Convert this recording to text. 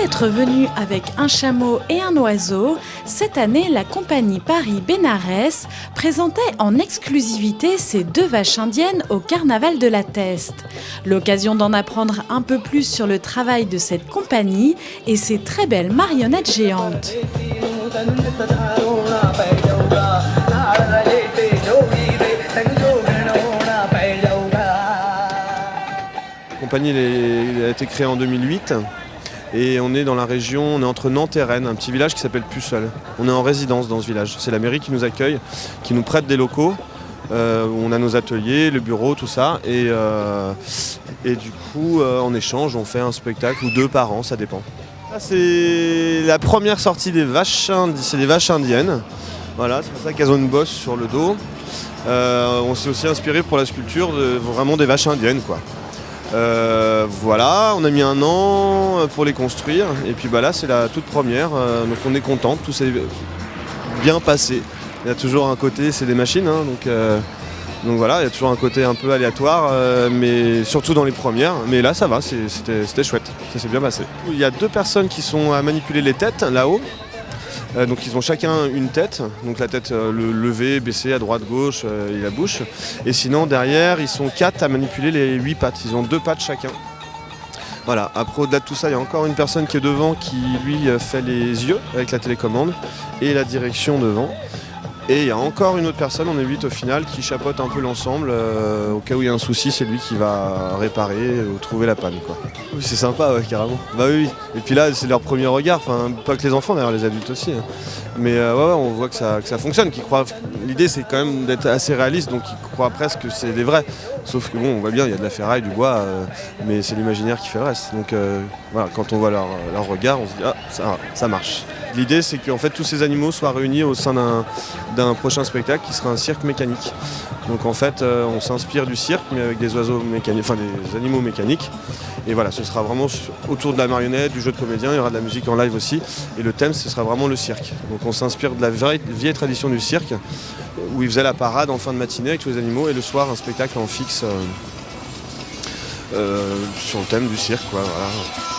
être venu avec un chameau et un oiseau, cette année, la compagnie Paris-Bénarès présentait en exclusivité ses 2 vaches indiennes au carnaval de la Teste. L'occasion d'en apprendre un peu plus sur le travail de cette compagnie et ses très belles marionnettes géantes. La compagnie a été créée en 2008 et on est dans la région, on est entre Nantes et Rennes, un petit village qui s'appelle Puceul. On est en résidence dans ce village, c'est la mairie qui nous accueille, qui nous prête des locaux, où on a nos ateliers, le bureau, tout ça. Et du coup, en échange, on fait un spectacle ou 2 par an, ça dépend. Là, c'est la première sortie des vaches, c'est des vaches indiennes. Voilà, c'est pour ça qu'elles ont une bosse sur le dos. On s'est aussi inspiré pour la sculpture vraiment des vaches indiennes, quoi. Voilà, on a mis 1 an pour les construire et puis là c'est la toute première, donc on est content, tout s'est bien passé. Il y a toujours un côté, c'est des machines, hein, donc voilà, il y a toujours un côté un peu aléatoire, mais surtout dans les premières, mais là ça va, c'était chouette, ça s'est bien passé. Il y a 2 personnes qui sont à manipuler les têtes là-haut. Donc ils ont chacun une tête, donc la tête levée, baissée à droite, gauche et la bouche. Et sinon derrière ils sont 4 à manipuler les 8 pattes, ils ont 2 pattes chacun. Voilà, après au-delà de tout ça il y a encore une personne qui est devant qui lui fait les yeux avec la télécommande et la direction devant. Et il y a encore une autre personne, on est 8 au final, qui chapeaute un peu l'ensemble. Au cas où il y a un souci, c'est lui qui va réparer ou trouver la panne, quoi. Oui, c'est sympa, ouais, carrément. Bah oui. Et puis là, c'est leur premier regard, enfin, pas que les enfants d'ailleurs, les adultes aussi. Hein. Mais ouais, on voit que ça fonctionne. L'idée, c'est quand même d'être assez réaliste, donc ils croient presque que c'est des vrais. Sauf que bon, on voit bien, il y a de la ferraille, du bois, mais c'est l'imaginaire qui fait le reste. Donc voilà, quand on voit leur regard, on se dit ah, ça marche. L'idée, c'est qu'en fait tous ces animaux soient réunis au sein d'un prochain spectacle qui sera un cirque mécanique. Donc en fait, on s'inspire du cirque, mais avec des oiseaux mécaniques, enfin des animaux mécaniques. Et voilà, ce sera vraiment autour de la marionnette, du jeu de comédien, il y aura de la musique en live aussi. Et le thème, ce sera vraiment le cirque. Donc on s'inspire de la vieille tradition du cirque, où ils faisaient la parade en fin de matinée avec tous les animaux, et le soir, un spectacle en fixe sur le thème du cirque, quoi, voilà.